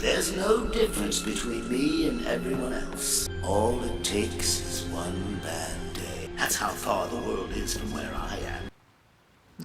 There's no difference between me and everyone else. All it takes is one bad day. That's how far the world is from where I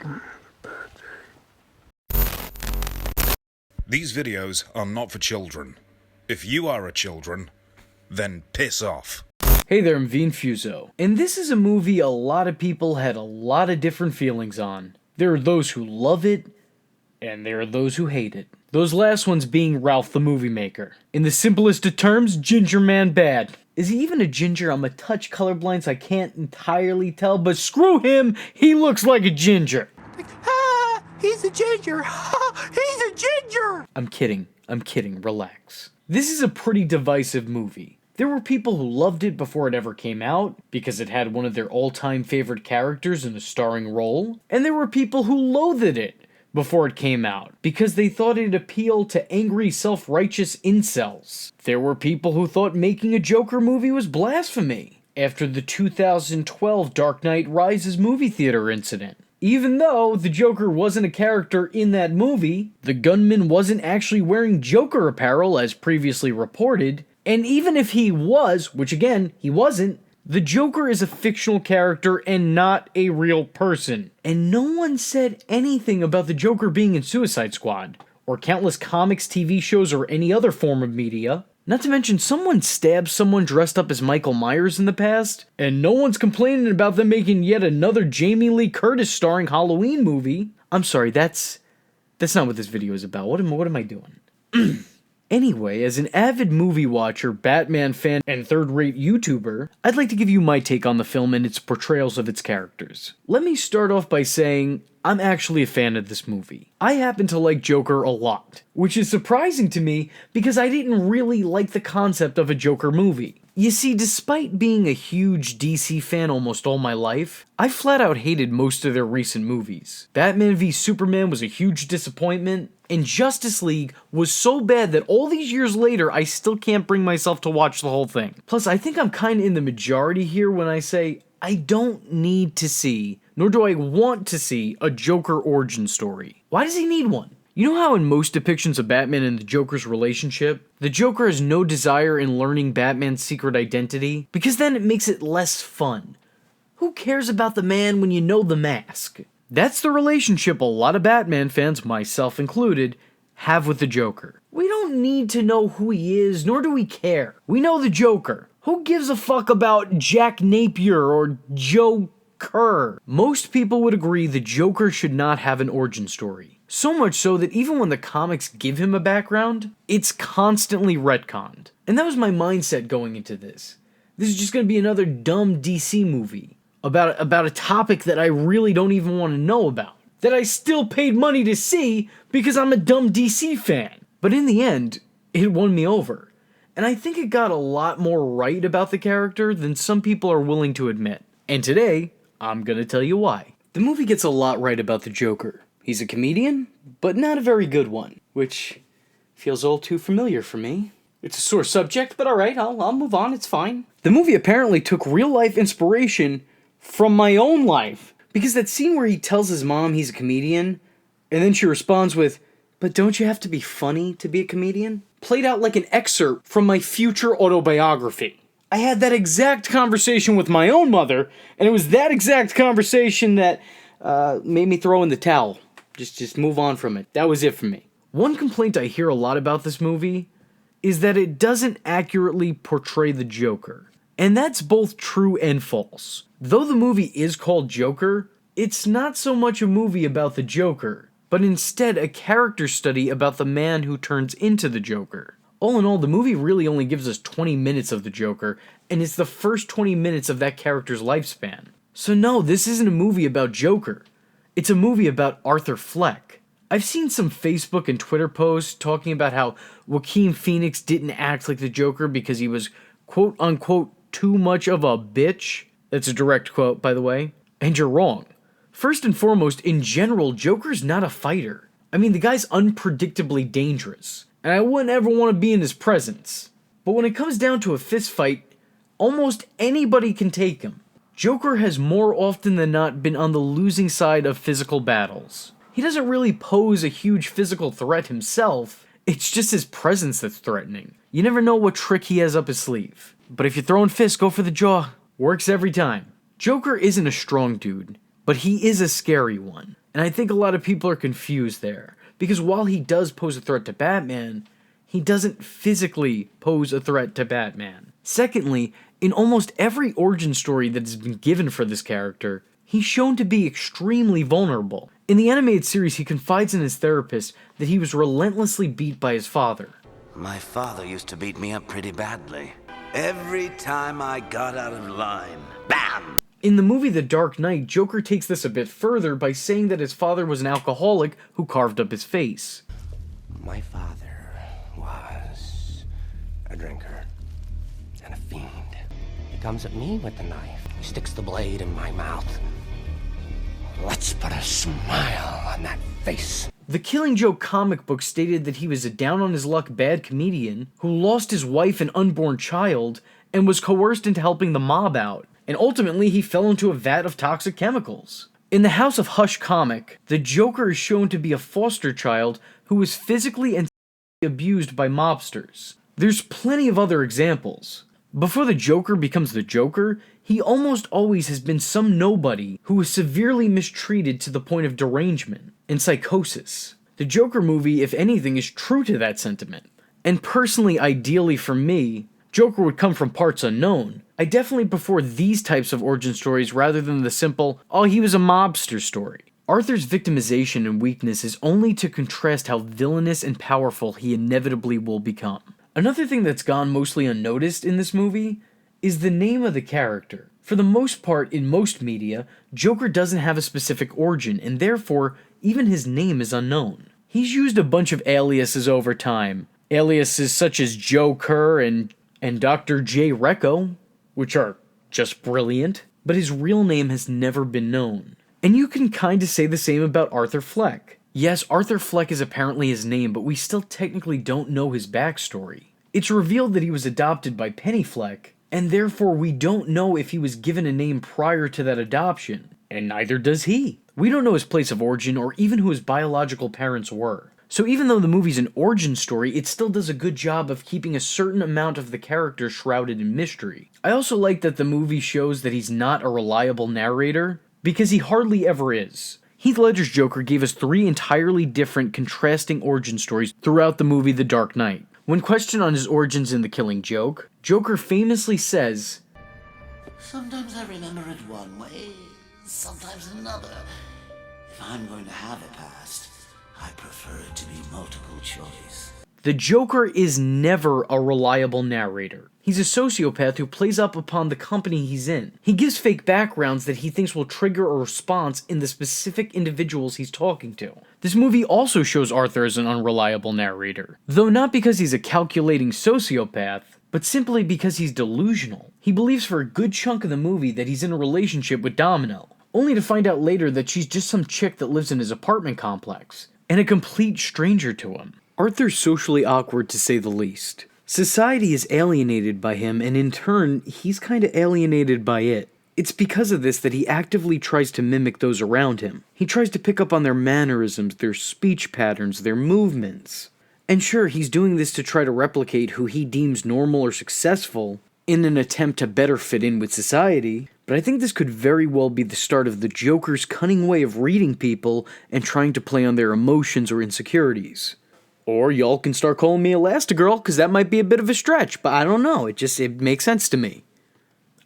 am. These videos are not for children. If you are a children, then piss off. Hey there, I'm Infuso, and this is a movie a lot of people had a lot of different feelings on. There are those who love it, and there are those who hate it. Those last ones being Ralph the Movie Maker. In the simplest of terms, Ginger Man bad. Is he even a ginger? I'm a touch colorblind, so I can't entirely tell, but screw him, he looks like a ginger. He's a ginger! He's a ginger! I'm kidding, relax. This is a pretty divisive movie. There were people who loved it before it ever came out, because it had one of their all-time favorite characters in a starring role, and there were people who loathed it before it came out, because they thought it appealed to angry, self-righteous incels. There were people who thought making a Joker movie was blasphemy, after the 2012 Dark Knight Rises movie theater incident. Even though the Joker wasn't a character in that movie, the gunman wasn't actually wearing Joker apparel as previously reported, and even if he was, which again, he wasn't, the Joker is a fictional character and not a real person. And no one said anything about the Joker being in Suicide Squad, or countless comics, TV shows, or any other form of media. Not to mention, someone stabbed someone dressed up as Michael Myers in the past, and no one's complaining about them making yet another Jamie Lee Curtis starring Halloween movie. I'm sorry, that's not what this video is about. What am I doing? Anyway, as an avid movie watcher, Batman fan, and third-rate YouTuber, I'd like to give you my take on the film and its portrayals of its characters. Let me start off by saying, I'm actually a fan of this movie. I happen to like Joker a lot, which is surprising to me because I didn't really like the concept of a Joker movie. You see, despite being a huge DC fan almost all my life, I flat out hated most of their recent movies. Batman v Superman was a huge disappointment, and Justice League was so bad that all these years later, I still can't bring myself to watch the whole thing. Plus, I think I'm kinda in the majority here when I say, I don't need to see, nor do I want to see, a Joker origin story. Why does he need one? You know how in most depictions of Batman and the Joker's relationship, the Joker has no desire in learning Batman's secret identity? Because then it makes it less fun. Who cares about the man when you know the mask? That's the relationship a lot of Batman fans, myself included, have with the Joker. We don't need to know who he is, nor do we care. We know the Joker. Who gives a fuck about Jack Napier or Joe Kerr? Most people would agree the Joker should not have an origin story. So much so that even when the comics give him a background, it's constantly retconned. And that was my mindset going into this. This is just going to be another dumb DC movie about a topic that I really don't even want to know about, that I still paid money to see because I'm a dumb DC fan. But in the end, it won me over. And I think it got a lot more right about the character than some people are willing to admit. And today, I'm gonna tell you why. The movie gets a lot right about the Joker. He's a comedian, but not a very good one, which feels all too familiar for me. It's a sore subject, but alright, I'll move on, it's fine. The movie apparently took real-life inspiration from my own life, because that scene where he tells his mom he's a comedian, and then she responds with, "But don't you have to be funny to be a comedian?" played out like an excerpt from my future autobiography. I had that exact conversation with my own mother, and it was that exact conversation that made me throw in the towel. Just move on from it. That was it for me. One complaint I hear a lot about this movie is that it doesn't accurately portray the Joker. And that's both true and false. Though the movie is called Joker, it's not so much a movie about the Joker, but instead a character study about the man who turns into the Joker. All in all, the movie really only gives us 20 minutes of the Joker, and it's the first 20 minutes of that character's lifespan. So no, this isn't a movie about Joker. It's a movie about Arthur Fleck. I've seen some Facebook and Twitter posts talking about how Joaquin Phoenix didn't act like the Joker because he was quote-unquote too much of a bitch. That's a direct quote, by the way. And you're wrong. First and foremost, in general, Joker's not a fighter. I mean, the guy's unpredictably dangerous, and I wouldn't ever want to be in his presence. But when it comes down to a fist fight, almost anybody can take him. Joker has more often than not been on the losing side of physical battles. He doesn't really pose a huge physical threat himself, It's just his presence that's threatening. You never know what trick he has up his sleeve. But if you're throwing fists, go for the jaw. Works every time. Joker isn't a strong dude, but he is a scary one. And I think a lot of people are confused there. Because while he does pose a threat to Batman, he doesn't physically pose a threat to Batman. Secondly, in almost every origin story that has been given for this character, he's shown to be extremely vulnerable. In the animated series, he confides in his therapist that he was relentlessly beat by his father. My father used to beat me up pretty badly. Every time I got out of line, bam! In the movie The Dark Knight, Joker takes this a bit further by saying that his father was an alcoholic who carved up his face. My father was a drinker and a fiend. He comes at me with the knife. He sticks the blade in my mouth. Let's put a smile on that face. The Killing Joke comic book stated that he was a down-on-his-luck bad comedian who lost his wife and unborn child and was coerced into helping the mob out, and ultimately he fell into a vat of toxic chemicals. In the House of Hush comic, the Joker is shown to be a foster child who was physically and sexually abused by mobsters. There's plenty of other examples. Before the Joker becomes the Joker, he almost always has been some nobody who was severely mistreated to the point of derangement and psychosis. The Joker movie, if anything, is true to that sentiment. And personally, ideally for me, Joker would come from parts unknown. I definitely prefer these types of origin stories rather than the simple, oh, he was a mobster story. Arthur's victimization and weakness is only to contrast how villainous and powerful he inevitably will become. Another thing that's gone mostly unnoticed in this movie is the name of the character. For the most part, in most media, Joker doesn't have a specific origin, and therefore, even his name is unknown. He's used a bunch of aliases over time. Aliases such as Joe Kerr and Dr. J. Recco, which are just brilliant, but his real name has never been known. And you can kinda say the same about Arthur Fleck. Yes, Arthur Fleck is apparently his name, but we still technically don't know his backstory. It's revealed that he was adopted by Penny Fleck, and therefore we don't know if he was given a name prior to that adoption, and neither does he. We don't know his place of origin or even who his biological parents were. So even though the movie's an origin story, it still does a good job of keeping a certain amount of the character shrouded in mystery. I also like that the movie shows that he's not a reliable narrator, because he hardly ever is. Heath Ledger's Joker gave us 3 entirely different, contrasting origin stories throughout the movie The Dark Knight. When questioned on his origins in The Killing Joke, Joker famously says, Sometimes I remember it one way, sometimes another. If I'm going to have a past, I prefer it to be multiple choice. The Joker is never a reliable narrator. He's a sociopath who plays up upon the company he's in. He gives fake backgrounds that he thinks will trigger a response in the specific individuals he's talking to. This movie also shows Arthur as an unreliable narrator, though not because he's a calculating sociopath, but simply because he's delusional. He believes for a good chunk of the movie that he's in a relationship with Domino, only to find out later that she's just some chick that lives in his apartment complex, and a complete stranger to him. Arthur's socially awkward to say the least. Society is alienated by him, and in turn, he's kinda alienated by it. It's because of this that he actively tries to mimic those around him. He tries to pick up on their mannerisms, their speech patterns, their movements. And sure, he's doing this to try to replicate who he deems normal or successful in an attempt to better fit in with society, but I think this could very well be the start of the Joker's cunning way of reading people and trying to play on their emotions or insecurities. Or y'all can start calling me Elastigirl, because that might be a bit of a stretch, but I don't know, it makes sense to me.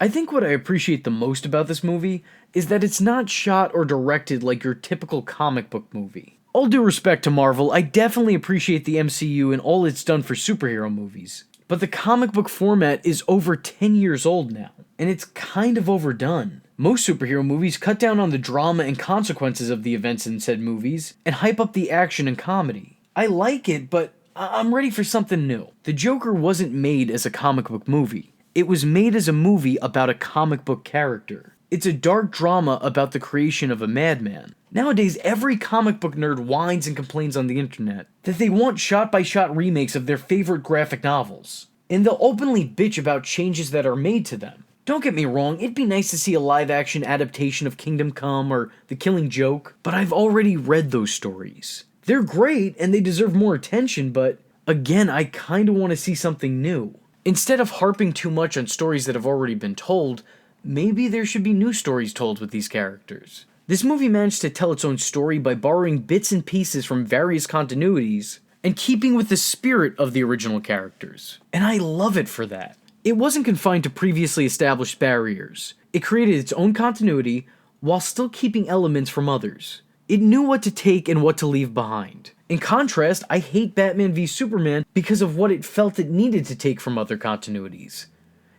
I think what I appreciate the most about this movie is that it's not shot or directed like your typical comic book movie. All due respect to Marvel, I definitely appreciate the MCU and all it's done for superhero movies. But the comic book format is over 10 years old now, and it's kind of overdone. Most superhero movies cut down on the drama and consequences of the events in said movies, and hype up the action and comedy. I like it, but I'm ready for something new. The Joker wasn't made as a comic book movie. It was made as a movie about a comic book character. It's a dark drama about the creation of a madman. Nowadays, every comic book nerd whines and complains on the internet that they want shot-by-shot remakes of their favorite graphic novels. And they'll openly bitch about changes that are made to them. Don't get me wrong, it'd be nice to see a live-action adaptation of Kingdom Come or The Killing Joke, but I've already read those stories. They're great and they deserve more attention, but again, I kinda want to see something new. Instead of harping too much on stories that have already been told, maybe there should be new stories told with these characters. This movie managed to tell its own story by borrowing bits and pieces from various continuities and keeping with the spirit of the original characters. And I love it for that. It wasn't confined to previously established barriers. It created its own continuity while still keeping elements from others. It knew what to take and what to leave behind. In contrast, I hate Batman v Superman because of what it felt it needed to take from other continuities.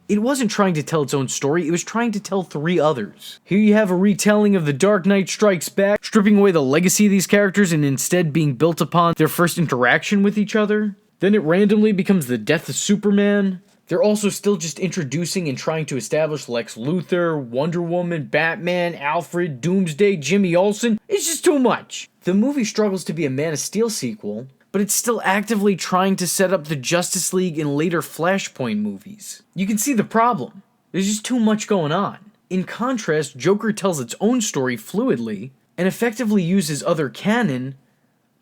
It wasn't trying to tell its own story, it was trying to tell 3 others. Here you have a retelling of The Dark Knight Strikes Back, stripping away the legacy of these characters and instead being built upon their first interaction with each other. Then it randomly becomes The Death of Superman. They're also still just introducing and trying to establish Lex Luthor, Wonder Woman, Batman, Alfred, Doomsday, Jimmy Olsen. It's just too much. The movie struggles to be a Man of Steel sequel, but it's still actively trying to set up the Justice League and later Flashpoint movies. You can see the problem. There's just too much going on. In contrast, Joker tells its own story fluidly and effectively uses other canon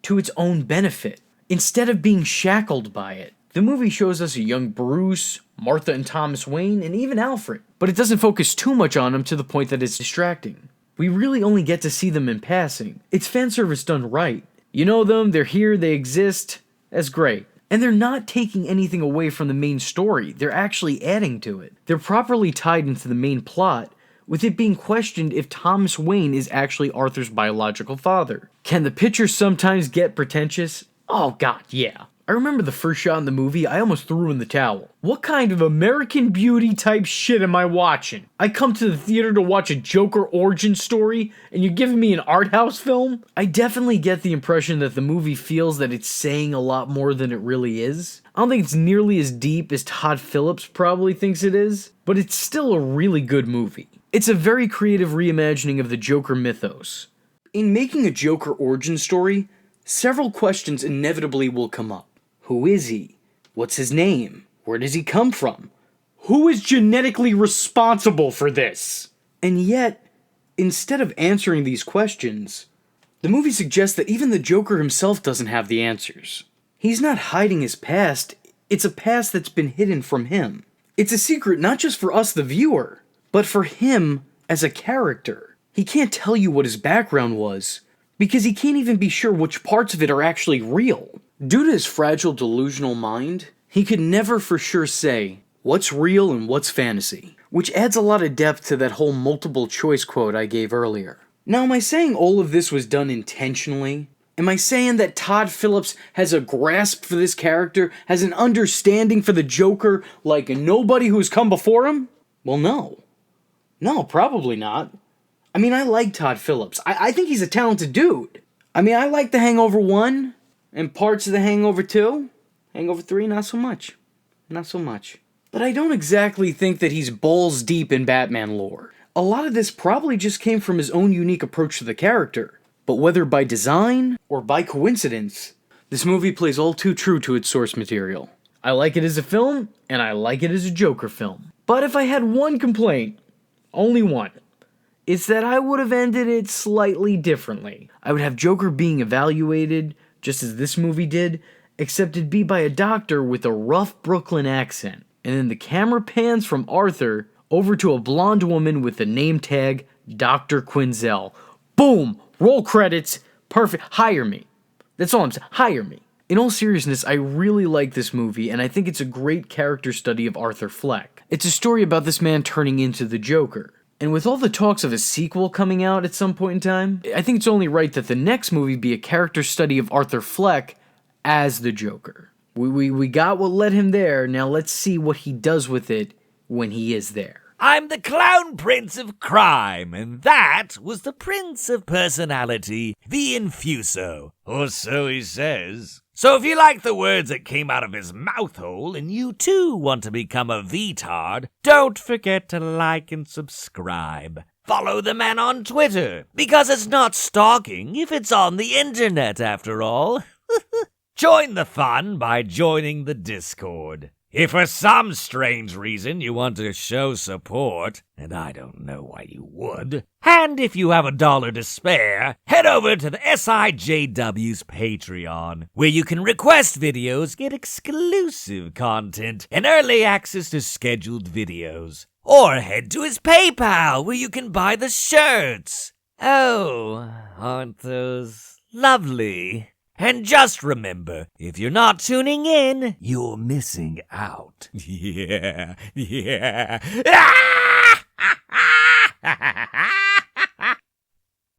to its own benefit, instead of being shackled by it. The movie shows us a young Bruce, Martha and Thomas Wayne, and even Alfred, but it doesn't focus too much on them to the point that it's distracting. We really only get to see them in passing. It's fan service done right. You know them, they're here, they exist, that's great. And they're not taking anything away from the main story, they're actually adding to it. They're properly tied into the main plot, with it being questioned if Thomas Wayne is actually Arthur's biological father. Can the picture sometimes get pretentious? Oh god, yeah. I remember the first shot in the movie, I almost threw in the towel. What kind of American Beauty type shit am I watching? I come to the theater to watch a Joker origin story, and you're giving me an art house film? I definitely get the impression that the movie feels that it's saying a lot more than it really is. I don't think it's nearly as deep as Todd Phillips probably thinks it is, but it's still a really good movie. It's a very creative reimagining of the Joker mythos. In making a Joker origin story, several questions inevitably will come up. Who is he? What's his name? Where does he come from? Who is genetically responsible for this? And yet, instead of answering these questions, the movie suggests that even the Joker himself doesn't have the answers. He's not hiding his past, it's a past that's been hidden from him. It's a secret not just for us, the viewer, but for him as a character. He can't tell you what his background was, because he can't even be sure which parts of it are actually real. Due to his fragile delusional mind, he could never for sure say what's real and what's fantasy, which adds a lot of depth to that whole multiple choice quote I gave earlier. Now, am I saying all of this was done intentionally? Am I saying that Todd Phillips has a grasp for this character, has an understanding for the Joker like nobody who's come before him? Well, no. No, probably not. I mean, I like Todd Phillips. I think he's a talented dude. I mean, I like The Hangover 1 and parts of The Hangover 2. Hangover 3, not so much. Not so much. But I don't exactly think that he's balls deep in Batman lore. A lot of this probably just came from his own unique approach to the character. But whether by design or by coincidence, this movie plays all too true to its source material. I like it as a film, and I like it as a Joker film. But if I had one complaint, only one, it's that I would have ended it slightly differently. I would have Joker being evaluated, just as this movie did, except it'd be by a doctor with a rough Brooklyn accent. And then the camera pans from Arthur over to a blonde woman with the name tag Dr. Quinzel. Boom! Roll credits. Perfect. Hire me. That's all I'm saying. Hire me. In all seriousness, I really like this movie, and I think it's a great character study of Arthur Fleck. It's a story about this man turning into the Joker. And with all the talks of a sequel coming out at some point in time, I think it's only right that the next movie be a character study of Arthur Fleck as the Joker. We got what led him there, now let's see what he does with it when he is there. I'm the Clown Prince of Crime, and that was the Prince of Personality, the Infuso, or so he says. So if you like the words that came out of his mouth hole and you too want to become a VTard, don't forget to like and subscribe. Follow the man on Twitter, because it's not stalking if it's on the internet after all. Join the fun by joining the Discord. If for some strange reason you want to show support, and I don't know why you would, and if you have $1 to spare, head over to the SIJW's Patreon, where you can request videos, get exclusive content, and early access to scheduled videos. Or head to his PayPal, where you can buy the shirts. Oh, aren't those lovely? And just remember, if you're not tuning in, you're missing out. Yeah.